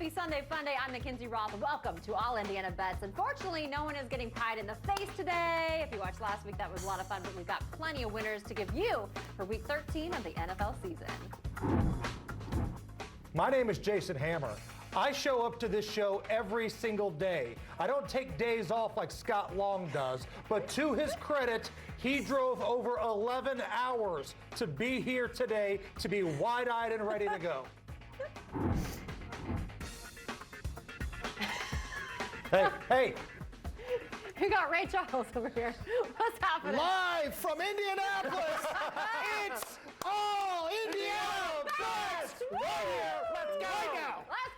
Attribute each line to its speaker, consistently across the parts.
Speaker 1: Happy Sunday Fun Day. I'm Mackenzie Roth. Welcome to All Indiana Bets. Unfortunately, no one is getting pied in the face today. If you watched last week, that was a lot of fun, but we've got plenty of winners to give you for Week 13 of the NFL season.
Speaker 2: My name is Jason Hammer. I show up to this show every single day. I don't take days off like Scott Long does, but to his credit, he drove over 11 hours to be here today to be wide-eyed and ready to go. Hey.
Speaker 1: We got Ray Charles over here. What's happening?
Speaker 3: Live from Indianapolis, it's All Indiana Bets right here. Let's go. Right now.
Speaker 1: Let's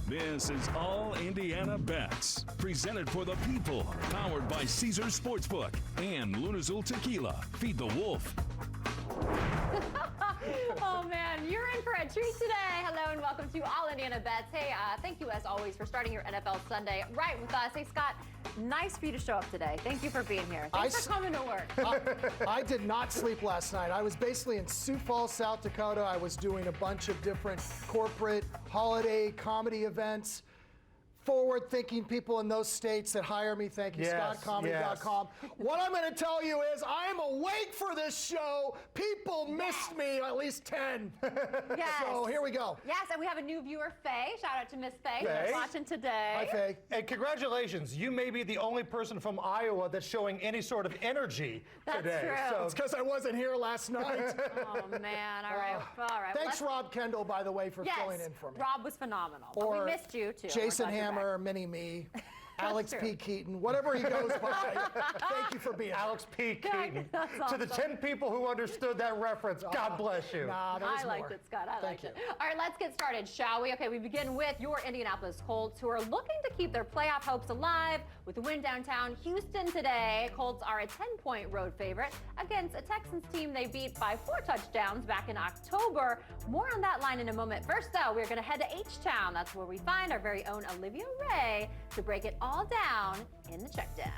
Speaker 1: go.
Speaker 4: This is All Indiana Bets, presented for the people, powered by Caesars Sportsbook and LUNAZUL Tequila. Feed the wolf.
Speaker 1: Oh man, you're in for a treat today. Hello and welcome to All Indiana Bets. Hey, thank you as always for starting your NFL Sunday right with us. Hey Scott, nice for you to show up today. Thank you for being here. Thanks for coming to work.
Speaker 3: I did not sleep last night. I was basically in Sioux Falls, South Dakota. I was doing a bunch of different corporate holiday comedy events. Forward-thinking people in those states that hire me. Thank you, ScottComedy.com.
Speaker 2: Yes.
Speaker 3: What I'm going to tell you is I'm awake for this show. People missed me, at least 10.
Speaker 1: Yes.
Speaker 3: So here we go.
Speaker 1: Yes, and we have a new viewer, Faye. Shout out to Miss Faye,
Speaker 2: Faye.
Speaker 1: who's watching today.
Speaker 3: Hi, Faye.
Speaker 2: And congratulations, you may be the only person from Iowa that's showing any sort of energy
Speaker 1: That's
Speaker 2: today.
Speaker 1: true.
Speaker 2: So
Speaker 3: It's because I wasn't here last night.
Speaker 1: Oh man, all right.
Speaker 3: Thanks, Rob Kendall, by the way, for filling in for me.
Speaker 1: Rob was phenomenal. But
Speaker 3: Or
Speaker 1: we missed you too.
Speaker 3: Jason
Speaker 1: We're glad you're back.
Speaker 3: Hammer, Mini-Me, Alex
Speaker 1: true.
Speaker 3: P. Keaton, whatever he goes by. Thank you for being here.
Speaker 2: Alex P. Keaton.
Speaker 1: That's
Speaker 2: To the
Speaker 1: awesome.
Speaker 2: 10 people who understood that reference, God bless you.
Speaker 3: Nah, there's
Speaker 1: I liked
Speaker 3: more.
Speaker 1: it, Scott. I liked
Speaker 3: Thank
Speaker 1: it. All right, let's get started, shall we? Okay, we begin with your Indianapolis Colts, who are looking to keep their playoff hopes alive with a win downtown Houston today. Colts are a 10-point road favorite against a Texans team they beat by 4 touchdowns back in October. More on that line in a moment. First, though, we're going to head to H-Town. That's where we find our very own Olivia Ray to break it all down in the checkdown.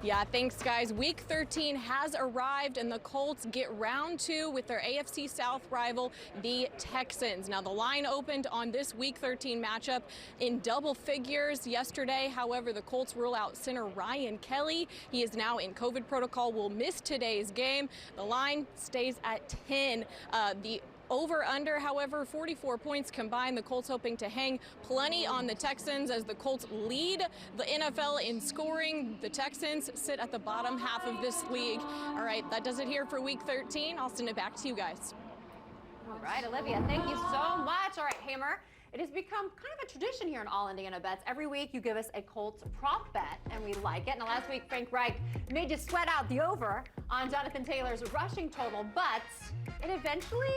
Speaker 5: Yeah, thanks, guys. Week 13 has arrived, and the Colts get round 2 with their AFC South rival, the Texans. Now, the line opened on this Week 13 matchup in double figures yesterday. However, the Colts rule out center Ryan Kelly. He is now in COVID protocol, will miss today's game. The line stays at 10. The over-under, however, 44 points combined. The Colts hoping to hang plenty on the Texans as the Colts lead the NFL in scoring. The Texans sit at the bottom half of this league. All right, that does it here for Week 13. I'll send it back to you guys.
Speaker 1: All right, Olivia, thank you so much. All right, Hammer, it has become kind of a tradition here in All Indiana Bets. Every week you give us a Colts prop bet, and we like it. Now, last week, Frank Reich made you sweat out the over on Jonathan Taylor's rushing total, but it eventually,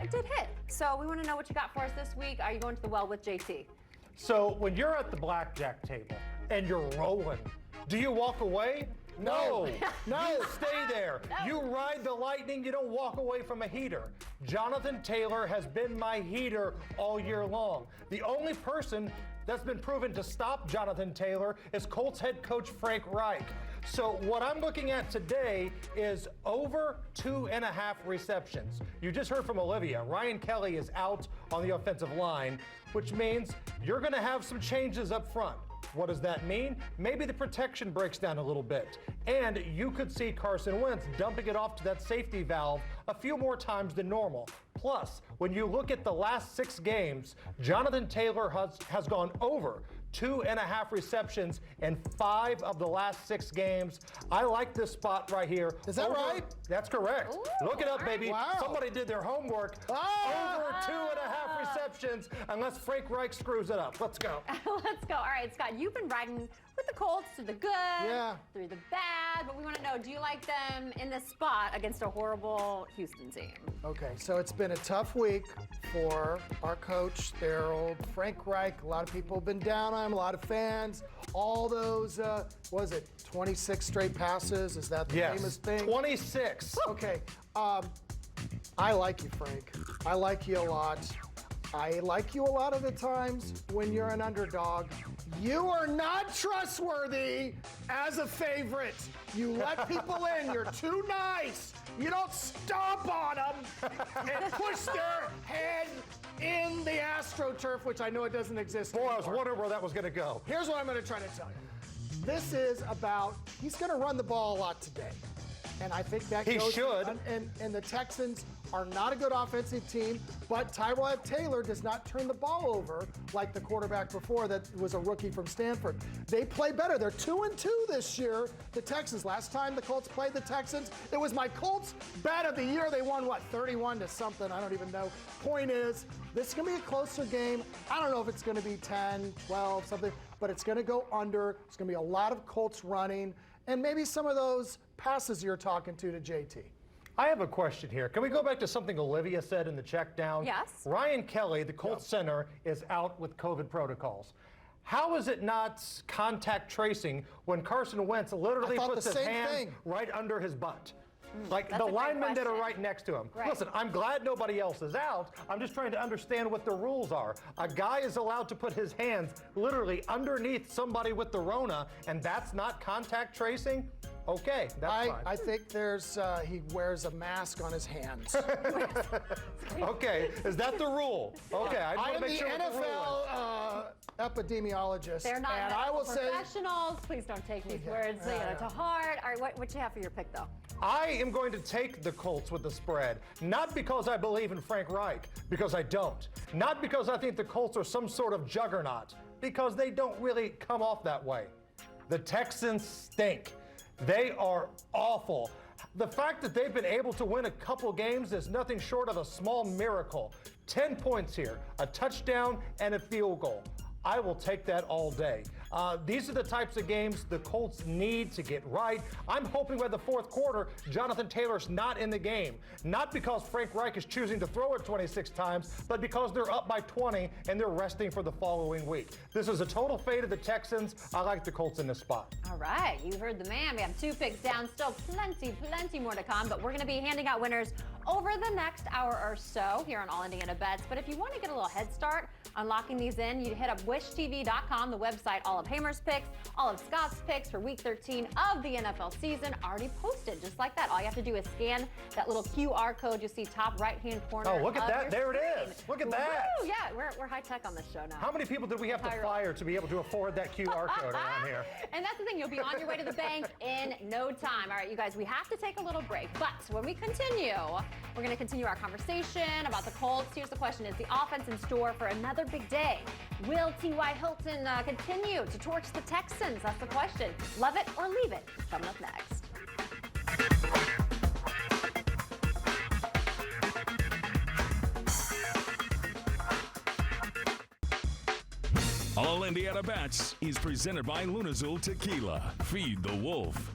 Speaker 1: it did hit. So we want to know what you got for us this week. Are you going to the well with JT?
Speaker 2: So when you're at the blackjack table and you're rolling, do you walk away? No. You stay there. You ride the lightning. You don't walk away from a heater. Jonathan Taylor has been my heater all year long. The only person that's been proven to stop Jonathan Taylor is Colts head coach Frank Reich. So what I'm looking at today is over 2.5 receptions. You just heard from Olivia. Ryan Kelly is out on the offensive line, which means you're going to have some changes up front. What does that mean? Maybe the protection breaks down a little bit. And you could see Carson Wentz dumping it off to that safety valve a few more times than normal. Plus, when you look at the last 6 games, Jonathan Taylor has gone over 2.5 receptions in 5 of the last 6 games. I like this spot right here.
Speaker 3: Is that right?
Speaker 2: That's correct.
Speaker 1: Ooh,
Speaker 2: Look it up, baby.
Speaker 3: Wow.
Speaker 2: Somebody did their homework. Over 2.5 receptions, unless Frank Reich screws it up. Let's go.
Speaker 1: Let's go. All right, Scott, you've been riding with the Colts through the good, through the bad, but we want to know, do you like them in this spot against a horrible Houston team?
Speaker 3: Okay, so it's been a tough week for our coach, their old Frank Reich. A lot of people have been down on him, a lot of fans. All those, 26 straight passes? Is that the famous thing?
Speaker 2: 26.
Speaker 3: Okay, I like you, Frank. I like you a lot. I like you a lot of the times when you're an underdog. You are not trustworthy as a favorite. You let people in. You're too nice. You don't stomp on them and push their head in the AstroTurf, which I know it doesn't exist
Speaker 2: Boy,
Speaker 3: anymore.
Speaker 2: I was wondering where that was going to go.
Speaker 3: Here's what I'm going to try to tell you. This is about, he's going to run the ball a lot today. And I think that
Speaker 2: He
Speaker 3: goes
Speaker 2: should.
Speaker 3: And the Texans are not a good offensive team, but Tyrod Taylor does not turn the ball over like the quarterback before that was a rookie from Stanford. They play better. They're 2-2 this year, the Texans. Last time the Colts played the Texans, it was my Colts bet of the year. They won, what, 31 to something? I don't even know. Point is, this is going to be a closer game. I don't know if it's going to be 10, 12, something, but it's going to go under. It's going to be a lot of Colts running, and maybe some of those passes you're talking to JT.
Speaker 2: I have a question here. Can we go back to something Olivia said in the check down?
Speaker 1: Yes.
Speaker 2: Ryan Kelly, the Colts center, is out with COVID protocols. How is it not contact tracing when Carson Wentz literally puts his hand right under his butt? Like
Speaker 1: That's
Speaker 2: the
Speaker 1: a great
Speaker 2: linemen that are
Speaker 1: question.
Speaker 2: right next to him.
Speaker 1: Right.
Speaker 2: Listen, I'm glad nobody else is out. I'm just trying to understand what the rules are. A guy is allowed to put his hands literally underneath somebody with the Rona, and that's not contact tracing? Okay, that's fine.
Speaker 3: I think there's, he wears a mask on his hands.
Speaker 2: Okay, is that the rule? Okay, I just
Speaker 3: I
Speaker 2: want
Speaker 3: am
Speaker 2: to make
Speaker 3: the
Speaker 2: sure what the rule is.
Speaker 3: NFL epidemiologist.
Speaker 1: They're not
Speaker 3: and I
Speaker 1: medical
Speaker 3: will say,
Speaker 1: professionals. Please don't take these words to heart. All right, what you have for your pick, though?
Speaker 2: I am going to take the Colts with the spread, not because I believe in Frank Reich, because I don't. Not because I think the Colts are some sort of juggernaut, because they don't really come off that way. The Texans stink. They are awful. The fact that they've been able to win a couple games is nothing short of a small miracle. 10 points here, a touchdown and a field goal. I will take that all day. These are the types of games the Colts need to get right. I'm hoping by the fourth quarter, Jonathan Taylor's not in the game. Not because Frank Reich is choosing to throw it 26 times, but because they're up by 20 and they're resting for the following week. This is a total fade of the Texans. I like the Colts in this spot.
Speaker 1: All right, you heard the man. We have 2 picks down, still plenty more to come, but we're going to be handing out winners over the next hour or so here on All Indiana Bets. But if you want to get a little head start on locking these in, you hit up wishtv.com, the website. All of Hamer's picks, all of Scott's picks for week 13 of the NFL season already posted, just like that. All you have to do is scan that little QR code you see top right-hand corner.
Speaker 2: Oh, look at
Speaker 1: of
Speaker 2: that.
Speaker 1: your
Speaker 2: There it
Speaker 1: screen.
Speaker 2: is. Look at that.
Speaker 1: Woo, yeah, we're high tech on this show now.
Speaker 2: How many people did we have to fire to be able to afford that QR code around here?
Speaker 1: And that's the thing, you'll be on your way to the bank in no time. All right, you guys, we have to take a little break, but when we continue, we're going to continue our conversation about the Colts. Here's the question: is the offense in store for another big day? Will T.Y. Hilton continue to torch the Texans? That's the question. Love it or leave it? Coming up next.
Speaker 4: All Indiana Bets is presented by LUNAZUL Tequila. Feed the wolf.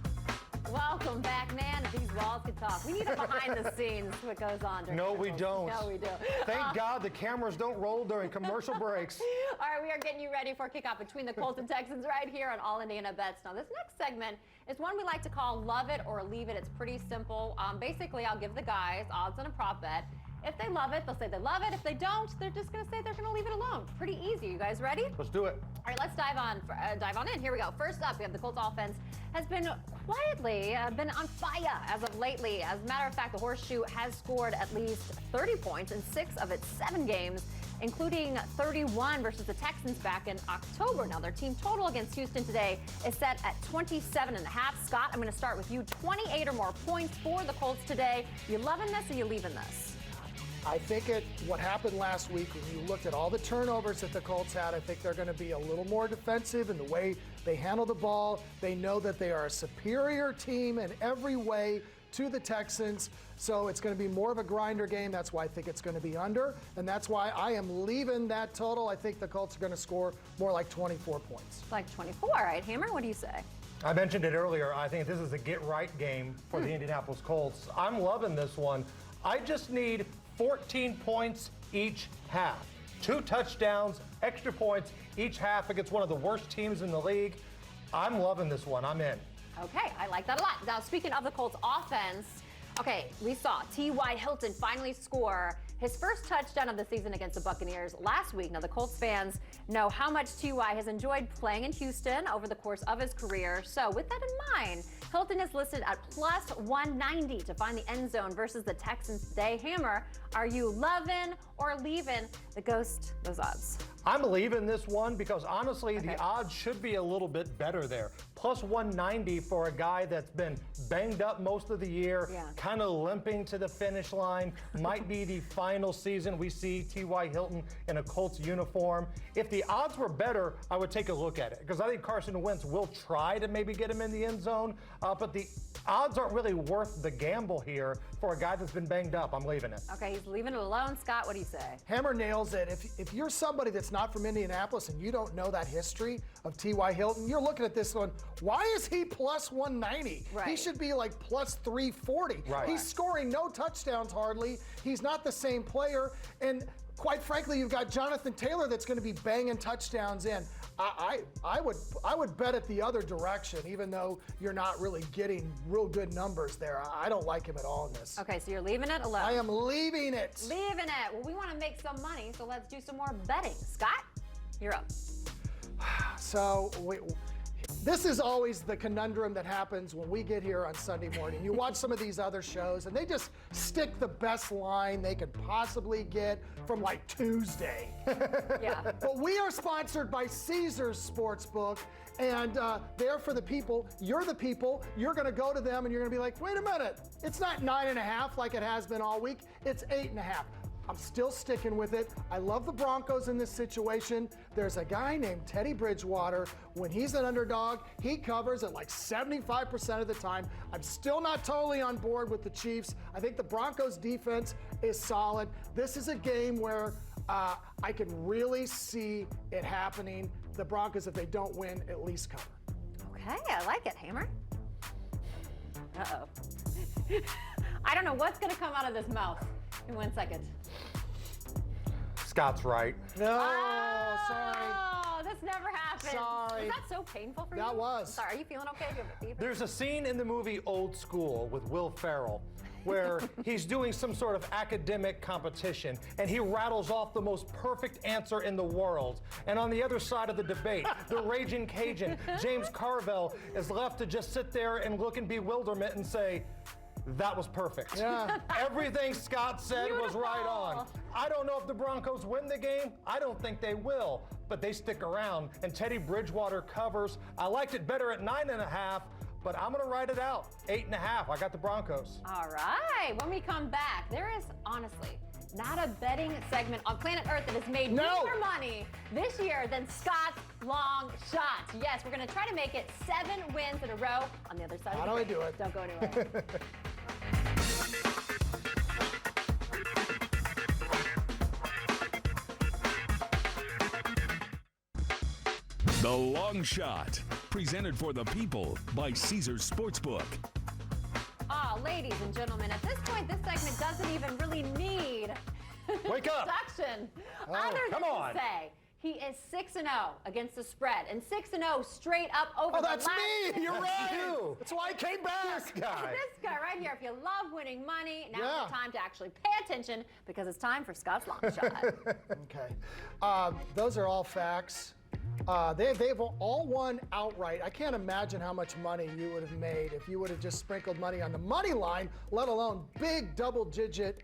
Speaker 1: Welcome back, man. If these walls could talk. We need a behind the scenes what goes on during
Speaker 2: No, we
Speaker 1: commercials.
Speaker 2: don't.
Speaker 1: No, we do.
Speaker 2: Thank God the cameras don't roll during commercial breaks.
Speaker 1: All right, we are getting you ready for a kickoff between the Colts and Texans right here on All Indiana Bets. Now, this next segment is one we like to call Love It or Leave It. It's pretty simple. Basically, I'll give the guys odds on a prop bet. If they love it, they'll say they love it. If they don't, they're just going to say they're going to leave it alone. Pretty easy. You guys ready?
Speaker 2: Let's do it.
Speaker 1: All right, let's dive on in. Here we go. First up, we have the Colts offense has been quietly been on fire as of lately. As a matter of fact, the Horseshoe has scored at least 30 points in 6 of its 7 games, including 31 versus the Texans back in October. Now, their team total against Houston today is set at 27.5. Scott, I'm going to start with you. 28 or more points for the Colts today. You loving this or you leaving this?
Speaker 3: I think what happened last week, when you looked at all the turnovers that the Colts had, I think they're going to be a little more defensive in the way they handle the ball. They know that they are a superior team in every way to the Texans, so it's going to be more of a grinder game. That's why I think it's going to be under, and that's why I am leaving that total. I think the Colts are going to score more like 24 points.
Speaker 1: Like 24. All right, Hammer, what do you say?
Speaker 2: I mentioned it earlier. I think this is a get-right game for the Indianapolis Colts. I'm loving this one. I just need 14 points each half. 2 touchdowns, extra points each half against one of the worst teams in the league. I'm loving this one. I'm in.
Speaker 1: Okay, I like that a lot. Now, speaking of the Colts offense, okay, we saw T.Y. Hilton finally score his first touchdown of the season against the Buccaneers last week. Now, the Colts fans know how much T.Y. has enjoyed playing in Houston over the course of his career. So with that in mind, Hilton is listed at plus 190 to find the end zone versus the Texans today. Hammer, are you loving or leaving the ghost those odds?
Speaker 2: I'm leaving this one because honestly, the odds should be a little bit better there. Plus 190 for a guy that's been banged up most of the year, kind of limping to the finish line. Might be the final season we see T.Y. Hilton in a Colts uniform. If the odds were better, I would take a look at it because I think Carson Wentz will try to maybe get him in the end zone, but the odds aren't really worth the gamble here for a guy that's been banged up. I'm leaving it.
Speaker 1: Okay, he's leaving it alone. Scott, what do you say?
Speaker 3: Hammer nails it. If you're somebody that's not from Indianapolis and you don't know that history of T.Y. Hilton, you're looking at this one, why is he plus 190?
Speaker 1: Right.
Speaker 3: He should be like plus 340.
Speaker 2: Right.
Speaker 3: He's scoring no touchdowns hardly. He's not the same player. And quite frankly, you've got Jonathan Taylor that's going to be banging touchdowns in. I would bet it the other direction, even though you're not really getting real good numbers there. I don't like him at all in this.
Speaker 1: Okay, so you're leaving it alone.
Speaker 3: I am leaving it.
Speaker 1: Leaving it. Well, we want to make some money, so let's do some more betting. Scott, you're up.
Speaker 3: So this is always the conundrum that happens when we get here on Sunday morning. You watch some of these other shows, and they just stick the best line they could possibly get from like Tuesday.
Speaker 1: Yeah.
Speaker 3: But we are sponsored by Caesars Sportsbook, and they're for the people. You're the people. You're going to go to them, and you're going to be like, wait a minute. It's not 9.5 like it has been all week. It's 8.5. I'm still sticking with it. I love the Broncos in this situation. There's a guy named Teddy Bridgewater. When he's an underdog, he covers it like 75% of the time. I'm still not totally on board with the Chiefs. I think the Broncos defense is solid. This is a game where I can really see it happening. The Broncos, if they don't win, at least cover.
Speaker 1: Okay, I like it, Hammer. Uh-oh. I don't know what's going to come out of this mouth in 1 second.
Speaker 2: Scott's right.
Speaker 3: No, sorry.
Speaker 1: Oh, this never happened.
Speaker 3: Sorry.
Speaker 1: Was that so painful for you?
Speaker 3: That was.
Speaker 1: I'm sorry, are you feeling okay? Do you have a fever?
Speaker 2: There's a scene in the movie Old School with Will Ferrell where he's doing some sort of academic competition and he rattles off the most perfect answer in the world. And on the other side of the debate, the raging Cajun, James Carville, is left to just sit there and look in bewilderment and say, that was perfect.
Speaker 3: Yeah.
Speaker 2: Everything Scott said was right
Speaker 1: Beautiful.
Speaker 2: on. I don't know if the Broncos win the game. I don't think they will, but they stick around. And Teddy Bridgewater covers. I liked it better at 9.5, but I'm going to ride it out. 8.5. I got the Broncos.
Speaker 1: All right. When we come back, there is honestly not a betting segment on planet Earth that has made more money this year than Scott's long shots. Yes, we're going to try to make it 7 wins in a row on the other side of the break.
Speaker 3: How do I do it?
Speaker 1: Don't go anywhere.
Speaker 4: The Long Shot, presented for the people by Caesars Sportsbook.
Speaker 1: Ladies and gentlemen, at this point, this segment doesn't even really need
Speaker 2: Wake up.
Speaker 1: introduction.
Speaker 2: Oh,
Speaker 1: Other
Speaker 2: come
Speaker 1: than
Speaker 2: on.
Speaker 1: to say, he is 6-0 against the spread and 6-0 straight up over
Speaker 3: Oh,
Speaker 1: the
Speaker 3: that's
Speaker 1: last
Speaker 3: me. You're right.
Speaker 2: You.
Speaker 3: That's why I came back.
Speaker 2: This guy.
Speaker 1: This guy right here, if you love winning money, now's
Speaker 3: Yeah.
Speaker 1: the time to actually pay attention because it's time for Scott's long shot.
Speaker 3: Okay. Those are all facts. They've all won outright. I can't imagine how much money you would have made if you would have just sprinkled money on the money line, let alone big double-digit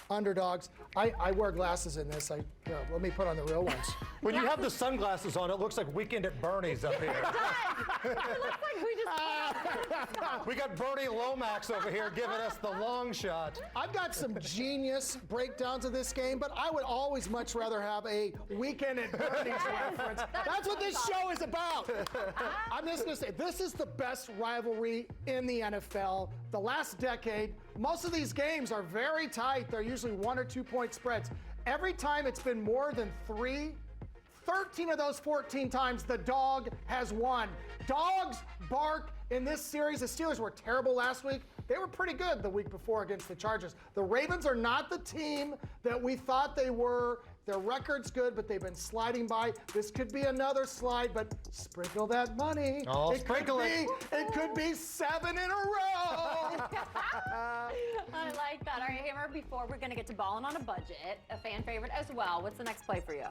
Speaker 3: underdogs. I wear glasses in this. Let me put on the real ones.
Speaker 2: When you have the sunglasses on, it looks like Weekend at Bernie's up here.
Speaker 1: It looks like we just
Speaker 2: We got Bernie Lomax over here giving us the long shot.
Speaker 3: I've got some genius breakdowns of this game, but I would always much rather have a Weekend at Bernie's reference. That's what this show is about. I'm just going to say, this is the best rivalry in the NFL. The last decade, most of these games are very tight. They're usually 1 or 2 point spreads. Every time it's been more than 3, 13 of those 14 times, the dog has won. Dogs bark in this series. The Steelers were terrible last week. They were pretty good the week before against the Chargers. The Ravens are not the team that we thought they were. Their record's good, but they've been sliding by. This could be another slide, but sprinkle that money.
Speaker 2: Oh, sprinkle it.
Speaker 3: It could be 7 in a row.
Speaker 1: I like that. All right, Hammer, before we're going to get to balling on a budget, a fan favorite as well. What's the next play for you?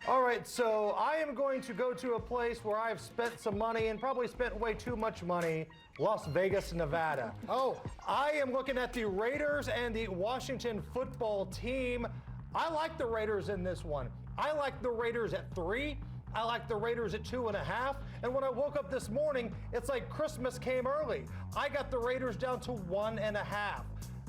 Speaker 2: All right, so I am going to go to a place where I've spent some money and probably spent way too much money, Las Vegas, Nevada.
Speaker 3: Oh.
Speaker 2: I am looking at the Raiders and the Washington football team. I like the Raiders in this one. I like the Raiders at 3. I like the Raiders at 2.5. And when I woke up this morning, it's like Christmas came early. I got the Raiders down to 1.5.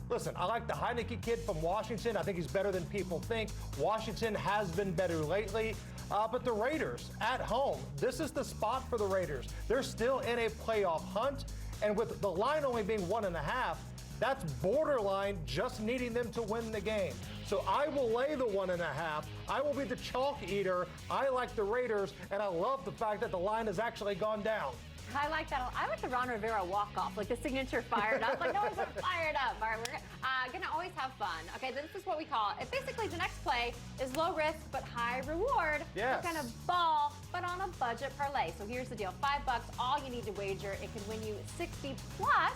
Speaker 2: Listen, I like the Heineke kid from Washington. I think he's better than people think. Washington has been better lately. But the Raiders at home, this is the spot for the Raiders. They're still in a playoff hunt. And with the line only being 1.5, that's borderline just needing them to win the game. So I will lay the 1.5. I will be the chalk eater. I like the Raiders, and I love the fact that the line has actually gone down.
Speaker 1: I like that. I like the Ron Rivera walk-off, like the signature fired up. Like, no one's fired up. All right, we're going to always have fun. Okay, this is what we call it. Basically, the next play is low risk but high reward.
Speaker 2: Yes.
Speaker 1: We're going to ball, but on a budget parlay. So here's the deal. $5, all you need to wager. It can win you 60 plus.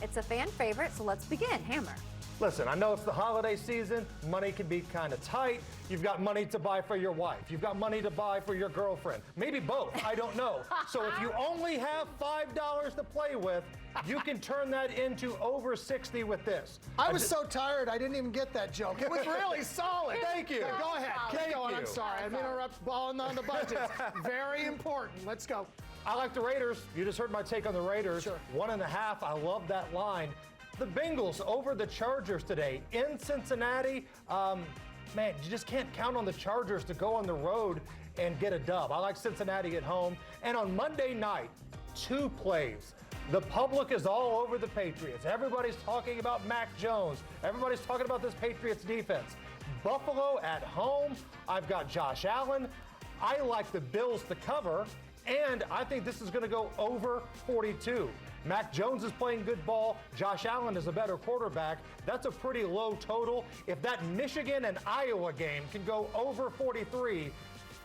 Speaker 1: It's a fan favorite, so let's begin. Hammer.
Speaker 2: Listen, I know it's the holiday season. Money can be kind of tight. You've got money to buy for your wife. You've got money to buy for your girlfriend. Maybe both. I don't know. So if you only have $5 to play with, you can turn that into over 60 with this.
Speaker 3: I was so tired, I didn't even get that joke. It was really solid.
Speaker 2: Thank you.
Speaker 3: Go ahead.
Speaker 1: Solid.
Speaker 3: Keep going.
Speaker 2: you.
Speaker 3: I'm sorry. I'm interrupting balling on the budget. Very important. Let's go.
Speaker 2: I like the Raiders. You just heard my take on the Raiders.
Speaker 3: Sure.
Speaker 2: 1.5. I love that line. The Bengals over the Chargers today in Cincinnati. Man, you just can't count on the Chargers to go on the road and get a dub. I like Cincinnati at home. And on Monday night, 2 plays. The public is all over the Patriots. Everybody's talking about Mac Jones. Everybody's talking about this Patriots defense. Buffalo at home. I've got Josh Allen. I like the Bills to cover. And I think this is going to go over 42. Mac Jones is playing good ball. Josh Allen is a better quarterback. That's a pretty low total. If that Michigan and Iowa game can go over 43,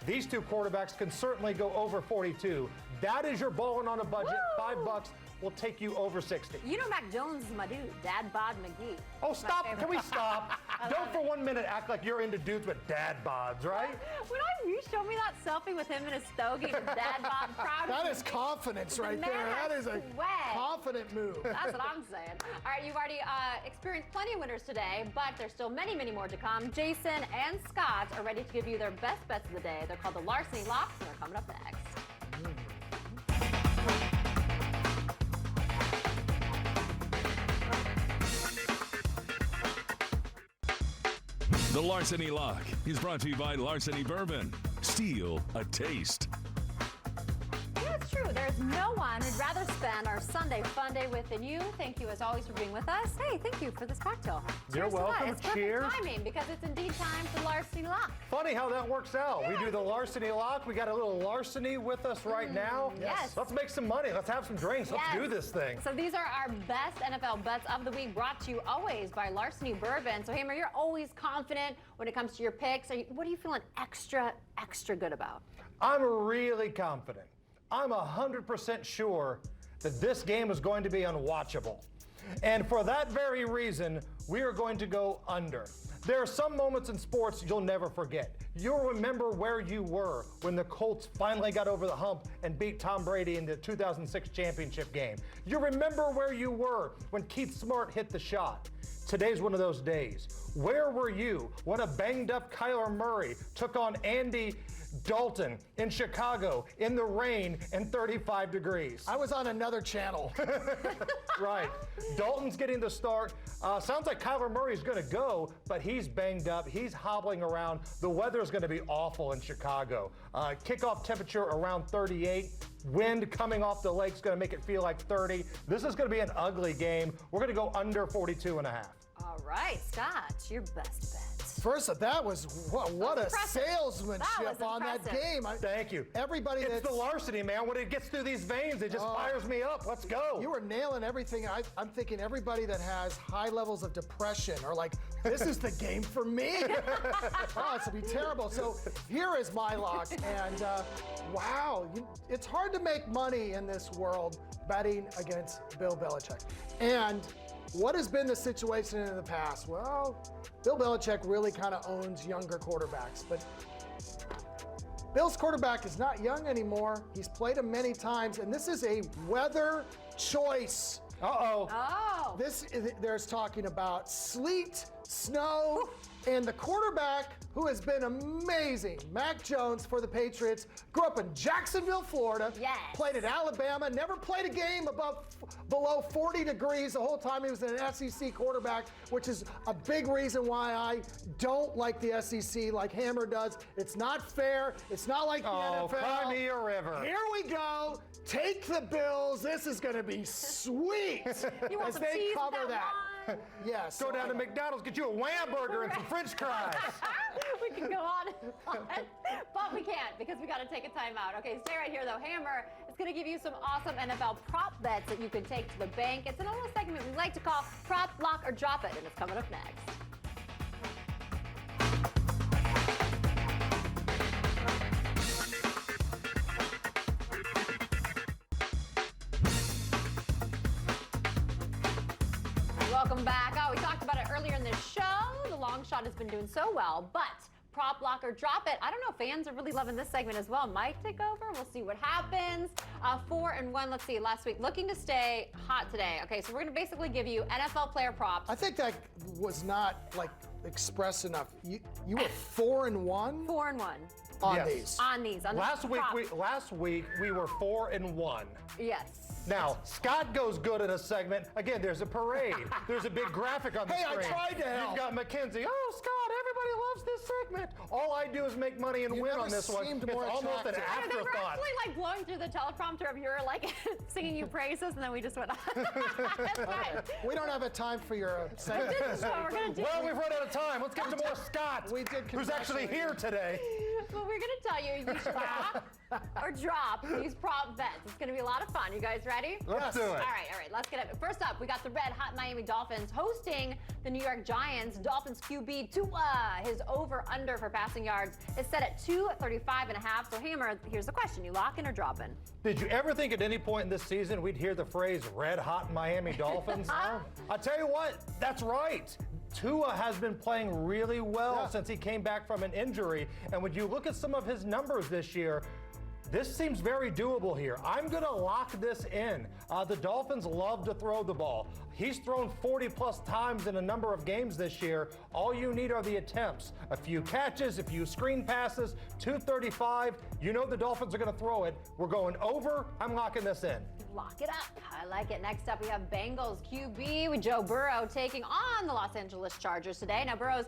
Speaker 2: these 2 quarterbacks can certainly go over 42. That is your balling on a budget.
Speaker 1: Woo!
Speaker 2: $5 will take you over 60.
Speaker 1: You know Mac Jones is my dude, Dad Bod McGee.
Speaker 2: Oh,
Speaker 1: My
Speaker 2: stop.
Speaker 1: favorite.
Speaker 2: Can we stop? Don't for 1 minute act like you're into dudes with dad bods, right?
Speaker 1: You showed me that selfie with him and his stogie with Dad Bod. I'm proud of
Speaker 3: That
Speaker 1: you.
Speaker 3: is confidence right
Speaker 1: man
Speaker 3: there. That
Speaker 1: has
Speaker 3: is a
Speaker 1: swag.
Speaker 3: confident move.
Speaker 1: That's what I'm saying. All right, you've already experienced plenty of winners today, but there's still many, many more to come. Jason and Scott are ready to give you their best bets of the day. They're called the Larceny Locks, and they're coming up next.
Speaker 4: The Larceny Lock is brought to you by Larceny Bourbon. Steal a taste.
Speaker 1: Yeah, it's true. There's no one who'd rather spend our Sunday fun day with than you. Thank you, as always, for being with us. Hey, thank you for this cocktail.
Speaker 2: You're
Speaker 1: Cheers to that.
Speaker 2: welcome.
Speaker 1: It's perfect
Speaker 2: Cheers.
Speaker 1: timing because it's indeed time for Larceny Lock.
Speaker 2: Funny how that works out. We do the Larceny Lock. We got a little larceny with us right now.
Speaker 1: yes.
Speaker 2: Let's make some money. Let's have some drinks. Let's
Speaker 1: Yes.
Speaker 2: do this thing.
Speaker 1: So these are our best NFL bets of the week, brought to you always by Larceny Bourbon. So Hammer, you're always confident when it comes to your picks. What are you feeling extra good about?
Speaker 2: I'm really confident. I'm 100% sure that this game is going to be unwatchable. And for that very reason, we are going to go under. There are some moments in sports you'll never forget. You'll remember where you were when the Colts finally got over the hump and beat Tom Brady in the 2006 championship game. You remember where you were when Keith Smart hit the shot. Today's one of those days. Where were you when a banged up Kyler Murray took on Andy Dalton in Chicago in the rain and 35 degrees?
Speaker 3: I was on another channel.
Speaker 2: Right. Dalton's getting the start. Sounds like Kyler Murray's going to go, but he's banged up. He's hobbling around. The weather's going to be awful in Chicago. Kickoff temperature around 38. Wind coming off the lake's going to make it feel like 30. This is going to be an ugly game. We're going to go under 42.5.
Speaker 1: All right, Scott, your best bet.
Speaker 3: First, that was what a salesmanship on that
Speaker 1: impressive.
Speaker 3: game.
Speaker 2: Thank you.
Speaker 3: Everybody
Speaker 2: It's
Speaker 3: that's
Speaker 2: the larceny, man. When it gets through these veins, it just fires me up. Let's go.
Speaker 3: You were nailing everything. I'm thinking everybody that has high levels of depression are like, this is the game for me. Oh, it's gonna be terrible. So here is my lock, and wow, it's hard to make money in this world betting against Bill Belichick. And what has been the situation in the past? Well, Bill Belichick really kind of owns younger quarterbacks, but Bill's quarterback is not young anymore. He's played him many times, and this is a weather choice.
Speaker 2: Uh-oh.
Speaker 1: Oh.
Speaker 3: There's talking about sleet, snow, and the quarterback who has been amazing, Mac Jones for the Patriots, grew up in Jacksonville, Florida,
Speaker 1: Yes.
Speaker 3: played at Alabama, never played a game below 40 degrees the whole time he was an SEC quarterback, which is a big reason why I don't like the SEC like Hammer does. It's not fair. It's not like the NFL.
Speaker 2: Cry me a river.
Speaker 3: Here we go. Take the Bills. This is going to be sweet.
Speaker 1: You want
Speaker 3: as
Speaker 1: some
Speaker 3: they
Speaker 1: cheese
Speaker 3: cover
Speaker 1: with
Speaker 3: that.
Speaker 1: wine?
Speaker 3: Yes.
Speaker 2: Go down to McDonald's, get you a wham burger and some French fries.
Speaker 1: We can go on and on, but we can't because we got to take a timeout. Okay, stay right here though. Hammer is going to give you some awesome NFL prop bets that you can take to the bank. It's an old segment we like to call Prop, Lock, or Drop It, and it's coming up next. Welcome back. Oh, we talked about it earlier in this show. The long shot has been doing so well, but prop, lock, or drop it. I don't know. Fans are really loving this segment as well. Might take over. We'll see what happens. 4-1. Let's see. Last week, looking to stay hot today. Okay, so we're going to basically give you NFL player props.
Speaker 3: I think that was not expressed enough. You were 4-1
Speaker 1: 4-1
Speaker 3: on
Speaker 2: Yes.
Speaker 3: these.
Speaker 1: on these. On
Speaker 2: Last
Speaker 1: the
Speaker 2: week
Speaker 1: props.
Speaker 2: we were 4-1.
Speaker 1: Yes.
Speaker 2: Now, Scott goes good in a segment. Again, there's a parade. There's a big graphic on the
Speaker 3: Hey, I
Speaker 2: screen.
Speaker 3: tried to help.
Speaker 2: You've got Mackenzie. Oh, Scott, everybody loves this segment. All I do is make money and
Speaker 3: You
Speaker 2: win
Speaker 3: never
Speaker 2: on this one.
Speaker 3: seemed
Speaker 2: It's
Speaker 3: more
Speaker 2: almost an
Speaker 3: attractive.
Speaker 1: I know, they were
Speaker 2: afterthought.
Speaker 1: actually blowing through the teleprompter of your singing you praises, and then we just went on. That's fine.
Speaker 3: We don't have a time for your segment.
Speaker 1: This is what we're going to do.
Speaker 2: Well, we've run out of time. Let's get to more Scott,
Speaker 3: We did
Speaker 2: who's actually
Speaker 3: congratulate
Speaker 2: here
Speaker 3: you.
Speaker 2: today.
Speaker 1: Well, we're going to tell you should lock or drop these prop bets. It's going to be a lot of fun. You guys ready?
Speaker 2: Let's do it.
Speaker 1: All right. Let's get it. First up, we got the red hot Miami Dolphins hosting the New York Giants. Dolphins QB Tua, his over/under for passing yards is set at 235.5. So Hammer, here's the question: you locking or dropping?
Speaker 2: Did you ever think at any point in this season we'd hear the phrase "red hot Miami Dolphins"? I'll tell you what, that's right. Tua has been playing really well since he came back from an injury. And when you look at some of his numbers this year, this seems very doable here. I'm going to lock this in. The Dolphins love to throw the ball. He's thrown 40-plus times in a number of games this year. All you need are the attempts. A few catches, a few screen passes, 235. You know the Dolphins are going to throw it. We're going over. I'm locking this in.
Speaker 1: Lock it up. I like it. Next up, we have Bengals QB with Joe Burrow taking on the Los Angeles Chargers today. Now, Burrow's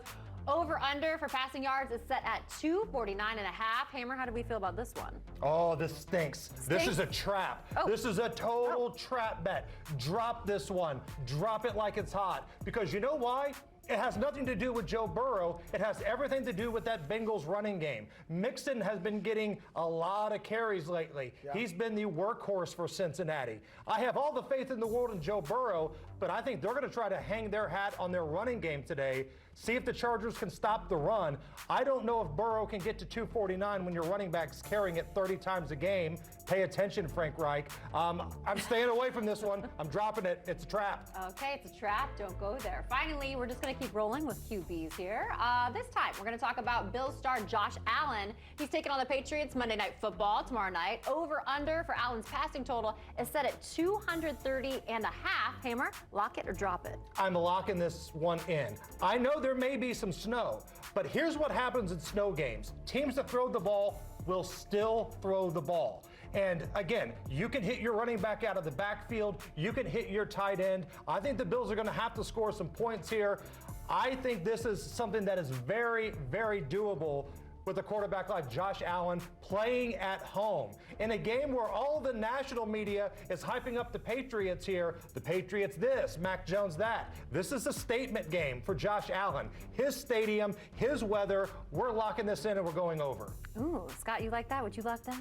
Speaker 1: over/under for passing yards is set at 249.5. Hammer, how do we feel about this one?
Speaker 2: Oh, this stinks. This is a trap.
Speaker 1: Oh.
Speaker 2: This is a total trap bet. Drop this one. Drop it like it's hot. Because you know why? It has nothing to do with Joe Burrow. It has everything to do with that Bengals running game. Mixon has been getting a lot of carries lately. He's been the workhorse for Cincinnati. I have all the faith in the world in Joe Burrow, but I think they're going to try to hang their hat on their running game today. See if the Chargers can stop the run. I don't know if Burrow can get to 249 when your running back's carrying it 30 times a game. Pay attention, Frank Reich. I'm staying away from this one. I'm dropping it. It's a trap.
Speaker 1: Okay, it's a trap. Don't go there. Finally, we're just going to keep rolling with QBs here. This time, we're going to talk about Bills star Josh Allen. He's taking on the Patriots Monday Night Football tomorrow night. Over/under for Allen's passing total is set at 230.5. Hammer, lock it or drop it?
Speaker 2: I'm locking this one in. I know there may be some snow, but here's what happens in snow games. Teams that throw the ball will still throw the ball. And again, you can hit your running back out of the backfield. You can hit your tight end. I think the Bills are going to have to score some points here. I think this is something that is very, very doable. with a quarterback like Josh Allen playing at home. In a game where all the national media is hyping up the Patriots here, the Patriots this, Mac Jones that. This is a statement game for Josh Allen. His stadium, his weather, we're locking this in and we're going over.
Speaker 1: Ooh, Scott, you like that? Would you lock that?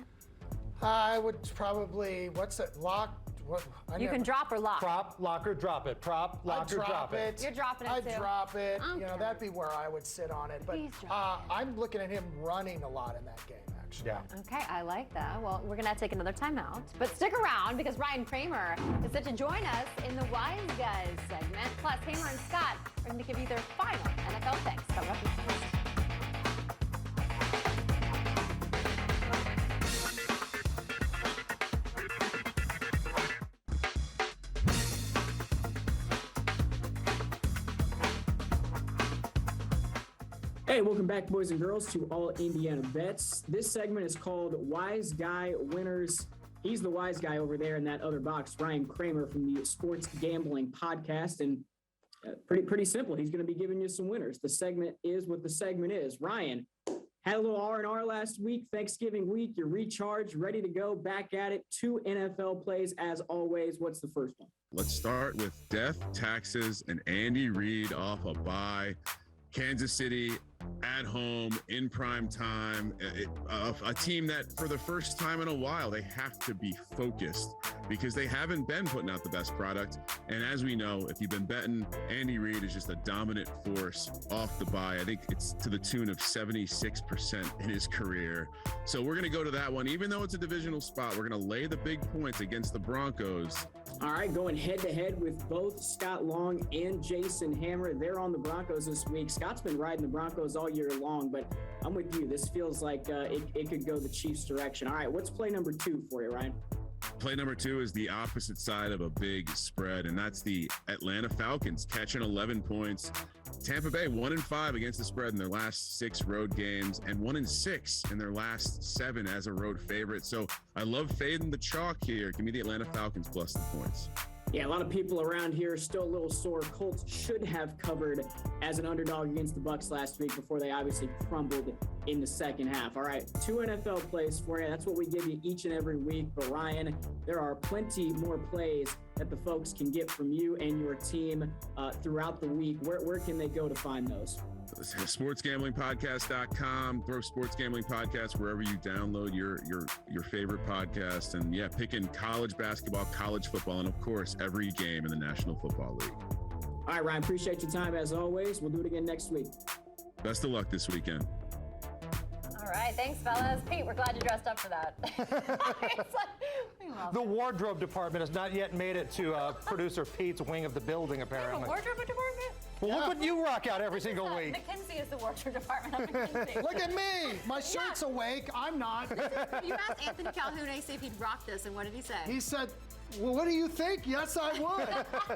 Speaker 3: I would probably, what's it, lock? What,
Speaker 1: You can drop or lock.
Speaker 2: Prop, lock, or drop it. Prop, lock, or drop it.
Speaker 1: You're dropping it
Speaker 3: I'd
Speaker 1: too.
Speaker 3: drop it.
Speaker 1: Okay.
Speaker 3: You know, that'd be where I would sit on it. But
Speaker 1: Please drop
Speaker 3: I'm looking at him running a lot in that game, actually.
Speaker 2: Yeah.
Speaker 1: Okay, I like that. Well, we're going to take another timeout. But stick around because Ryan Kramer is set to join us in the Wise Guys segment. Plus, Hamer and Scott are going to give you their final NFL picks. Coming up next.
Speaker 6: Hey, welcome back, boys and girls, to All Indiana Bets. This segment is called Wise Guy Winners. He's the wise guy over there in that other box, Ryan Kramer from the Sports Gambling Podcast. And pretty simple. He's going to be giving you some winners. The segment is what the segment is. Ryan, had a little R&R last week, Thanksgiving week. You're recharged, ready to go, back at it. 2 NFL plays as always. What's the first one?
Speaker 7: Let's start with death, taxes, and Andy Reid off a bye. Kansas City at home in prime time, a team that for the first time in a while, they have to be focused because they haven't been putting out the best product. And as we know, if you've been betting, Andy Reid is just a dominant force off the bye. I think it's to the tune of 76% in his career. So we're going to go to that one. Even though it's a divisional spot, we're going to lay the big points against the Broncos.
Speaker 6: All right, going head-to-head with both Scott Long and Jason Hammer. They're on the Broncos this week. Scott's been riding the Broncos all year long, but I'm with you. This feels like it could go the Chiefs' direction. All right, what's play number 2 for you, Ryan?
Speaker 7: Play number 2 is the opposite side of a big spread, and that's the Atlanta Falcons catching 11 points. Tampa Bay 1-5 against the spread in their last 6 road games and 1-6 in their last 7 as a road favorite. So I love fading the chalk here. Give me the Atlanta Falcons plus the points.
Speaker 6: Yeah, a lot of people around here are still a little sore. Colts should have covered as an underdog against the Bucs last week before they obviously crumbled in the second half. All right, 2 NFL plays for you. That's what we give you each and every week. But Ryan, there are plenty more plays that the folks can get from you and your team throughout the week. Where can they go to find those?
Speaker 7: SportsGamblingPodcast.com. Throw Sports Gambling Podcast wherever you download your favorite podcast. And yeah, picking college basketball, college football, and of course, every game in the National Football League.
Speaker 6: All right, Ryan, appreciate your time as always. We'll do it again next week.
Speaker 7: Best of luck this weekend.
Speaker 1: All right, thanks, fellas. Pete, we're glad you dressed up for that.
Speaker 2: The wardrobe department has not yet made it to producer Pete's wing of the building, apparently.
Speaker 1: The wardrobe department?
Speaker 2: Well, look what you rock out every single week.
Speaker 1: McKinsey is the wardrobe department. I'm McKinsey.
Speaker 3: Look at me. My shirt's awake. I'm not.
Speaker 1: You asked Anthony Calhoun if he'd rock this, and what did he say?
Speaker 3: He said, well, what do you think? Yes, I would.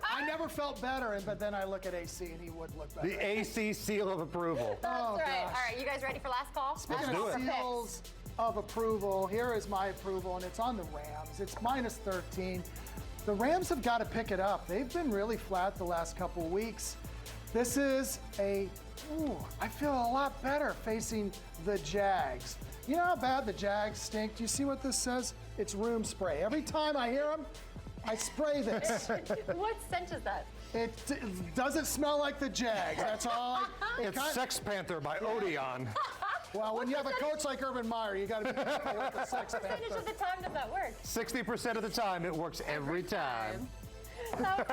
Speaker 3: I never felt better, but then I look at AC and he would look better.
Speaker 2: The AC seal of approval.
Speaker 1: That's
Speaker 3: Oh,
Speaker 1: right.
Speaker 3: gosh.
Speaker 1: All right, you guys ready for last call?
Speaker 3: Speaking
Speaker 1: Last call
Speaker 3: of
Speaker 1: for picks.
Speaker 3: seals of approval, here is my approval, and it's on the Rams. It's -13. The Rams have got to pick it up. They've been really flat the last couple weeks. This is I feel a lot better facing the Jags. You know how bad the Jags stink? Do you see what this says? It's room spray. Every time I hear them, I spray this.
Speaker 1: What scent is that?
Speaker 3: It doesn't smell like the Jags. That's all.
Speaker 2: It's Sex Panther by Odeon.
Speaker 3: Well, when you have a coach like Urban Meyer, you got to be careful with the Sex
Speaker 1: What percentage
Speaker 3: Panther.
Speaker 1: of the time does that work?
Speaker 2: 60% of the time, it works every time.
Speaker 1: So,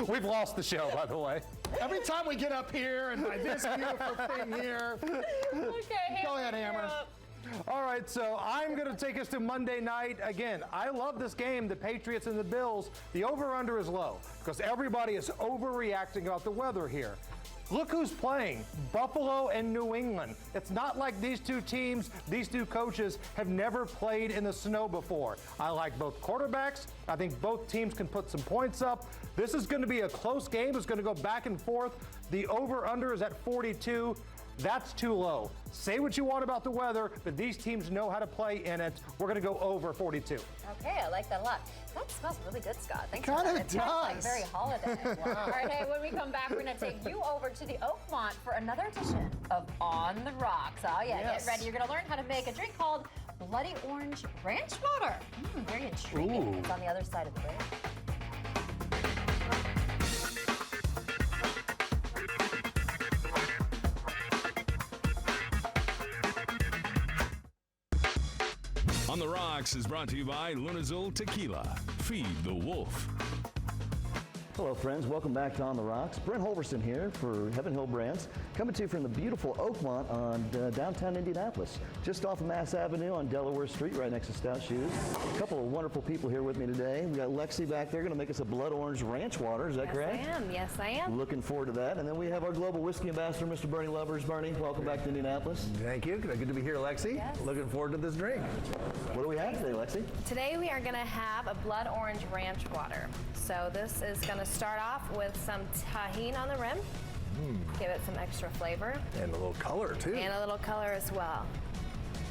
Speaker 2: We've lost the show, by the way.
Speaker 3: Every time we get up here and by this beautiful thing here.
Speaker 1: okay,
Speaker 3: Go ahead, Hammer.
Speaker 2: All right, so I'm going to take us to Monday night. Again, I love this game, the Patriots and the Bills. The over-under is low because everybody is overreacting about the weather here. Look who's playing, Buffalo and New England. It's not like these two teams, these two coaches have never played in the snow before. I like both quarterbacks. I think both teams can put some points up. This is going to be a close game. It's going to go back and forth. The over-under is at 42. That's too low. Say what you want about the weather, but these teams know how to play in it. We're going to go over 42.
Speaker 1: Okay, I like that a lot. That smells really good, Scott. Thanks for
Speaker 3: Kinda
Speaker 1: that. It smells like
Speaker 3: does.
Speaker 1: very holiday. All right, hey, when we come back, we're going to take you over to the Oakmont for another edition of On the Rocks. Oh yeah,
Speaker 3: Yes.
Speaker 1: get ready. You're gonna learn how to make a drink called Bloody Orange Ranch Water. Very intriguing.
Speaker 2: Ooh.
Speaker 1: It's on the other side of the break.
Speaker 4: On the Rocks is brought to you by LUNAZUL Tequila. Feed the wolf.
Speaker 8: Hello, friends. Welcome back to On the Rocks. Brent Holverson here for Heaven Hill Brands, coming to you from the beautiful Oakmont on downtown Indianapolis, just off of Mass Avenue on Delaware Street, right next to Stout Shoes. A couple of wonderful people here with me today. We got Lexi back there, going to make us a blood orange ranch water. Is that correct?
Speaker 1: Yes, I am.
Speaker 8: Looking forward to that. And then we have our global whiskey ambassador, Mr. Bernie Lovers. Bernie, welcome back to Indianapolis.
Speaker 9: Thank you. Good to be here, Lexi.
Speaker 1: Yes.
Speaker 9: Looking forward to this drink.
Speaker 8: What do we have today, Lexi?
Speaker 10: Today we are going to have a blood orange ranch water. So this is going to start off with some tahini on the rim. Give it some extra flavor.
Speaker 9: And a little color, too.
Speaker 10: And a little color as well.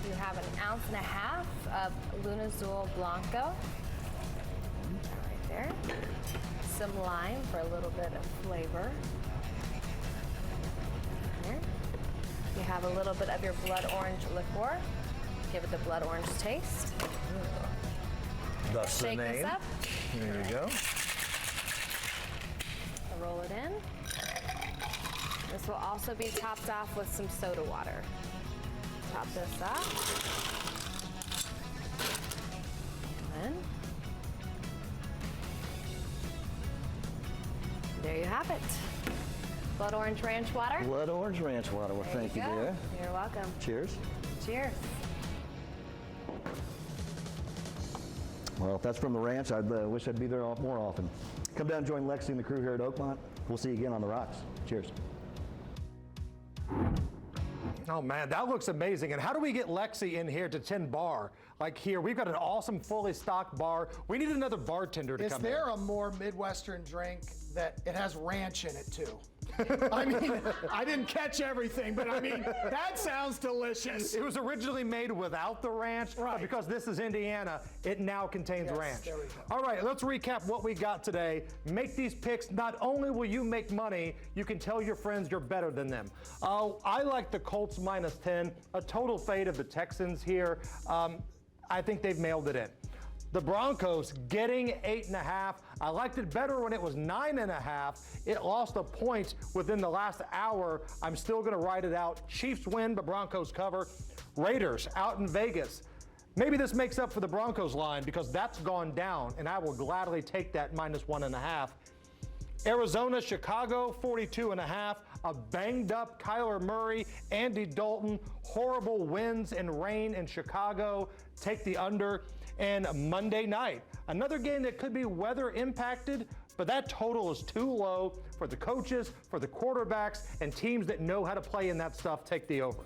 Speaker 10: You have 1.5 ounces of LUNAZUL Blanco. Right there. Some lime for a little bit of flavor. Here. You have a little bit of your blood orange liqueur. Give it the blood orange taste.
Speaker 9: Thus the
Speaker 10: Shake
Speaker 9: name.
Speaker 10: this up.
Speaker 9: There you go.
Speaker 10: Roll it in. This will also be topped off with some soda water. Top this up. And then there you have it. Blood orange ranch water.
Speaker 8: Blood orange ranch water. Well,
Speaker 10: There
Speaker 8: thank you,
Speaker 10: go.
Speaker 8: dear.
Speaker 10: You're welcome.
Speaker 8: Cheers.
Speaker 10: Cheers.
Speaker 8: Well, if that's from the ranch, I wish I'd be there more often. Come down and join Lexi and the crew here at Oakmont. We'll see you again on the Rocks. Cheers.
Speaker 2: Oh man, that looks amazing. And how do we get Lexi in here to 10 bar? Like here, we've got an awesome fully stocked bar. We need another bartender to
Speaker 3: Is
Speaker 2: come
Speaker 3: there
Speaker 2: in.
Speaker 3: a more Midwestern drink that it has ranch in it too? I mean, I didn't catch everything, but I mean, that sounds delicious.
Speaker 2: It was originally made without the ranch, but
Speaker 3: Right.
Speaker 2: because this is Indiana, it now contains
Speaker 3: Yes,
Speaker 2: ranch.
Speaker 3: there we go.
Speaker 2: All right, let's recap what we got today. Make these picks. Not only will you make money, you can tell your friends you're better than them. I like the Colts -10, a total fade of the Texans here. I think they've mailed it in. The Broncos getting 8.5. I liked it better when it was 9.5. It lost a point within the last hour. I'm still going to ride it out. Chiefs win, but Broncos cover. Raiders out in Vegas. Maybe this makes up for the Broncos line because that's gone down, and I will gladly take that -1.5. Arizona, Chicago, 42.5. A banged up Kyler Murray, Andy Dalton, horrible winds and rain in Chicago. Take the under. And Monday night, another game that could be weather impacted, but that total is too low for the coaches, for the quarterbacks, and teams that know how to play in that stuff. Take the over.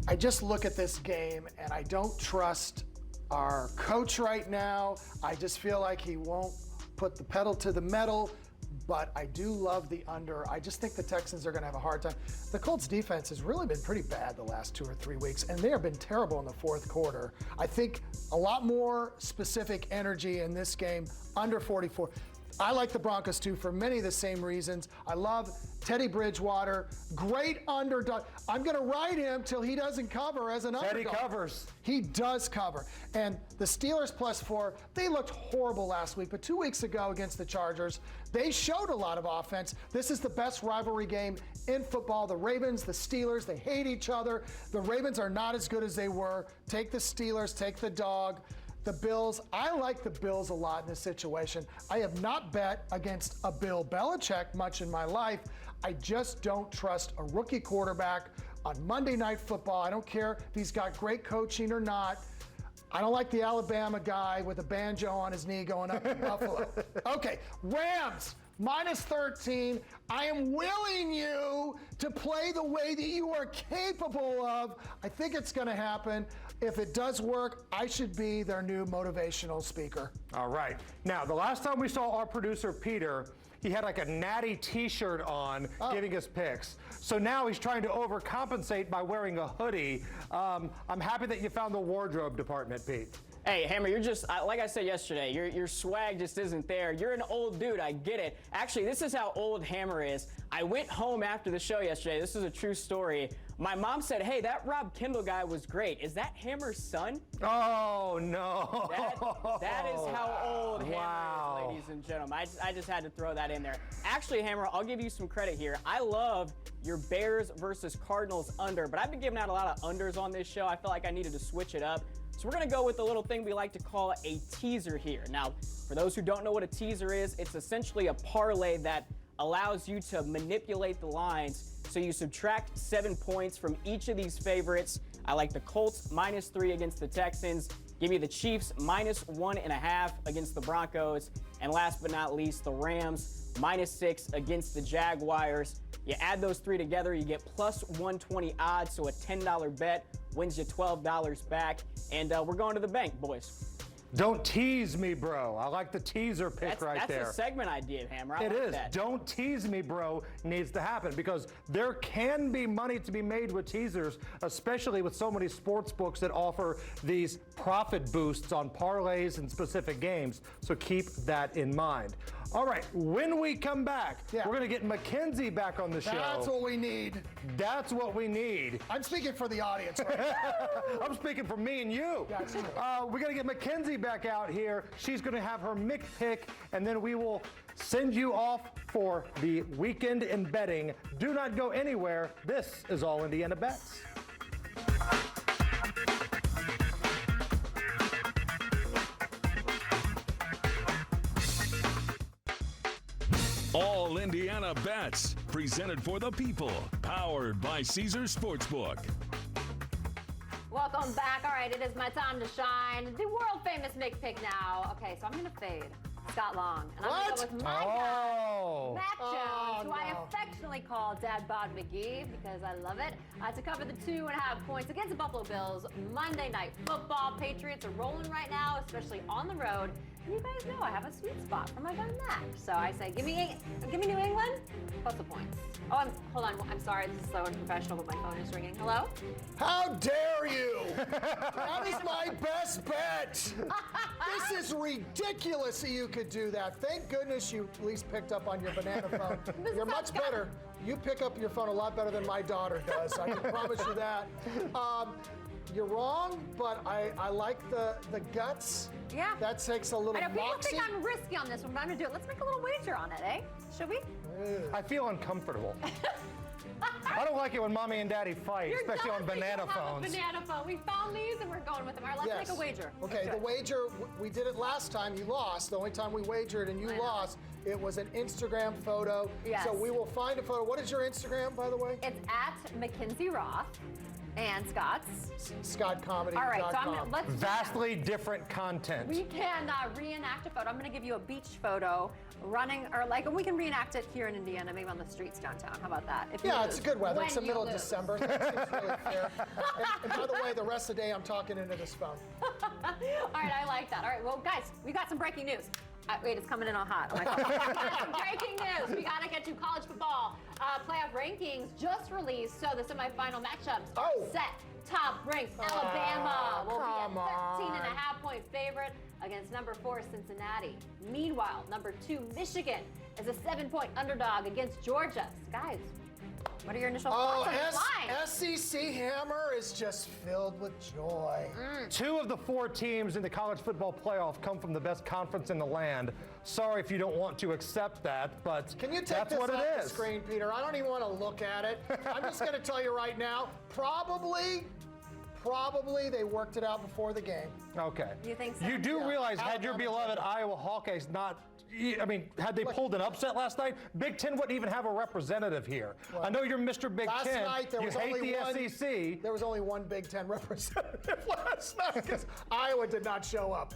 Speaker 3: I just look at this game and I don't trust our coach right now. I just feel like he won't put the pedal to the metal, but I do love the under. I just think the Texans are going to have a hard time. The Colts defense has really been pretty bad the last 2 or 3 weeks, and they have been terrible in the fourth quarter. I think a lot more specific energy in this game, under 44. I like the Broncos too for many of the same reasons. I love Teddy Bridgewater, great underdog. I'm going to ride him till he doesn't cover as an underdog.
Speaker 2: Teddy covers.
Speaker 3: He does cover. And the Steelers +4, they looked horrible last week, but 2 weeks ago against the Chargers, they showed a lot of offense. This is the best rivalry game in football. The Ravens, the Steelers, they hate each other. The Ravens are not as good as they were. Take the Steelers, take the dog. The Bills, I like the Bills a lot in this situation. I have not bet against a Bill Belichick much in my life. I just don't trust a rookie quarterback on Monday Night Football. I don't care if he's got great coaching or not. I don't like the Alabama guy with a banjo on his knee going up to Buffalo. Okay, Rams, -13. I am willing you to play the way that you are capable of. I think it's going to happen. If it does work, I should be their new motivational speaker.
Speaker 2: All right. Now, the last time we saw our producer, Peter, he had like a natty t-shirt on giving us picks. So now he's trying to overcompensate by wearing a hoodie. I'm happy that you found the wardrobe department, Pete.
Speaker 11: Hey, Hammer, you're just, like I said yesterday, your swag just isn't there. You're an old dude, I get it. Actually, this is how old Hammer is. I went home after the show yesterday. This is a true story. My mom said, hey, that Rob Kendall guy was great. Is that Hammer's son?
Speaker 2: Oh, no.
Speaker 11: That is how old Hammer is, ladies and gentlemen. I just had to throw that in there. Actually, Hammer, I'll give you some credit here. I love your Bears versus Cardinals under, but I've been giving out a lot of unders on this show. I felt like I needed to switch it up. So we're gonna go with a little thing we like to call a teaser here. Now, for those who don't know what a teaser is, it's essentially a parlay that allows you to manipulate the lines. So you subtract 7 points from each of these favorites. I like the Colts -3 against the Texans. Give me the Chiefs -1.5 against the Broncos. And last but not least, the Rams -6 against the Jaguars. You add those three together, you get +120 odds, so a $10 bet wins you $12 back. And we're going to the bank, boys.
Speaker 2: Don't tease me, bro. I like the teaser pick right there.
Speaker 11: That's a segment idea, Hammer. I
Speaker 2: It
Speaker 11: like
Speaker 2: is.
Speaker 11: that.
Speaker 2: Don't tease me, bro, needs to happen because there can be money to be made with teasers, especially with so many sports books that offer these profit boosts on parlays and specific games. So keep that in mind. All right, when we come back, we're going to get Mackenzie back on the show.
Speaker 3: That's what we need.
Speaker 2: That's what we need.
Speaker 3: I'm speaking for the audience right now.
Speaker 2: I'm speaking for me and you. We're going to get Mackenzie back out here. She's going to have her Mick pick, and then we will send you off for the weekend in betting. Do not go anywhere. This is All Indiana Bets.
Speaker 4: All Indiana Bets, presented for the people, powered by Caesars Sportsbook.
Speaker 1: Welcome back. All right, it is my time to shine. The world famous Mick pick now. Okay, so I'm going to fade Scott Long. And I'm going to go with my guy, Mac Jones, who I affectionately call Dad Bod McGee because I love it, to cover the 2.5 points against the Buffalo Bills. Monday Night Football. Patriots are rolling right now, especially on the road. And you guys know I have a sweet spot for my guy Mac. So I say, give me New England plus the points. Oh, hold on. I'm sorry. This is so unprofessional, but my phone is ringing. Hello?
Speaker 3: How dare you? That is my best bet. This is ridiculous that you could do that. Thank goodness you at least picked up on your banana phone. You're much better. You pick up your phone a lot better than my daughter does. I can promise you that. You're wrong, but I like the guts.
Speaker 1: Yeah.
Speaker 3: That takes a little
Speaker 1: I know people
Speaker 3: moxie.
Speaker 1: think I'm risky on this one, but I'm going to do it. Let's make a little wager on it, eh? Should we?
Speaker 2: I feel uncomfortable. I don't like it when mommy and daddy fight, especially on banana phones.
Speaker 1: Banana phone. We found these and we're going with them. All right, let's make a wager.
Speaker 3: Okay, the wager, we did it last time. You lost. The only time we wagered and you lost, it was an Instagram photo.
Speaker 1: Yes.
Speaker 3: So we will find a photo. What is your Instagram, by the way?
Speaker 1: It's at Mackenzie Roth and Scott's.
Speaker 3: ScottComedy.com.
Speaker 1: All right, so let's
Speaker 2: vastly different content.
Speaker 1: We can reenact a photo. I'm going to give you a beach photo running, or like, we can reenact it here in Indiana, maybe on the streets downtown. How about that?
Speaker 3: Yeah, it's good weather. It's the middle of December. That seems really fair. And by the way, the rest of the day, I'm talking into this phone.
Speaker 1: All right, I like that. All right, well, guys, we got some breaking news. Wait, it's coming in all hot. Oh my God. We got some breaking news. We got to get to college football playoff rankings just released. So the semifinal matchups are set. Top ranked Alabama will be a 13.5-point favorite against number 4 Cincinnati. Meanwhile, number 2 Michigan is a 7-point underdog against Georgia. Guys, what are your initial thoughts on the line?
Speaker 3: SEC Hammer is just filled with joy.
Speaker 2: 2 of the 4 teams in the college football playoff come from the best conference in the land. Sorry if you don't want to accept that, but
Speaker 3: can you take
Speaker 2: that's
Speaker 3: this
Speaker 2: what
Speaker 3: off
Speaker 2: it
Speaker 3: the
Speaker 2: is.
Speaker 3: screen, Peter? I don't even want to look at it. I'm just going to tell you right now, probably they worked it out before the game.
Speaker 2: Okay.
Speaker 1: You think so?
Speaker 2: You do realize, had your beloved Iowa Hawkeyes not, I mean, had they pulled an upset last night, Big Ten wouldn't even have a representative here. Well, I know you're Mr. Big Ten.
Speaker 3: Last night there was only
Speaker 2: the SEC.
Speaker 3: There was only one Big Ten representative last night because Iowa did not show up.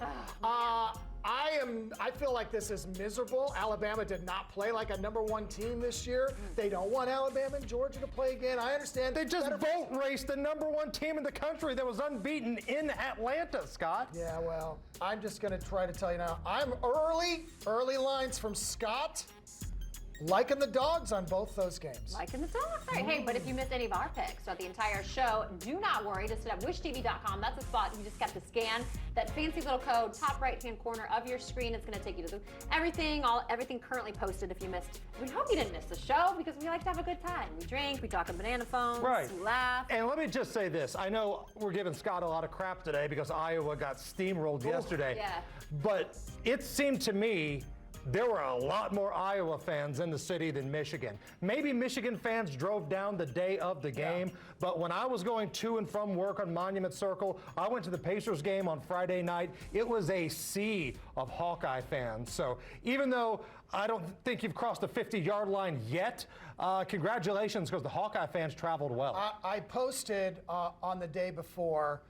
Speaker 3: I feel like this is miserable. Alabama did not play like a number 1 team this year. They don't want Alabama and Georgia to play again. I understand.
Speaker 2: They just boat raced the number 1 team in the country that was unbeaten in Atlanta, Scott.
Speaker 3: Yeah, well, I'm just going to try to tell you now. I'm early lines from Scott. liking the dogs on both those games.
Speaker 1: Liking the dogs. All right. Hey, but if you missed any of our picks throughout the entire show, do not worry. Just hit up wishtv.com. That's the spot. You just got to scan that fancy little code, top right-hand corner of your screen. It's going to take you to everything currently posted if you missed. We hope you didn't miss the show because we like to have a good time. We drink, we talk on banana phones, we laugh.
Speaker 2: And let me just say this. I know we're giving Scott a lot of crap today because Iowa got steamrolled yesterday.
Speaker 1: Yeah.
Speaker 2: But it seemed to me there were a lot more Iowa fans in the city than Michigan. Maybe Michigan fans drove down the day of the game, but when I was going to and from work on Monument Circle, I went to the Pacers game on Friday night. It was a sea of Hawkeye fans. So even though I don't think you've crossed the 50-yard line yet, congratulations, because the Hawkeye fans traveled well.
Speaker 3: I posted on the day before,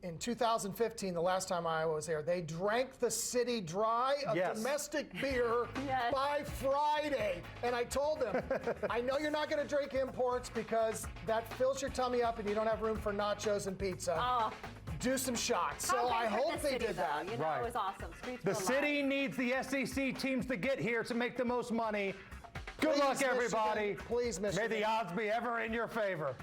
Speaker 3: in 2015, the last time I was there, they drank the city dry of domestic beer by Friday. And I told them, I know you're not going to drink imports because that fills your tummy up and you don't have room for nachos and pizza. Do some shots. So I hope they did that.
Speaker 1: You know, it was awesome. Streets
Speaker 2: The
Speaker 1: were
Speaker 2: city needs the SEC teams to get here to make the most money. Good
Speaker 3: Please,
Speaker 2: luck, everybody.
Speaker 3: Michigan. Please, Michigan.
Speaker 2: May the odds be ever in your favor.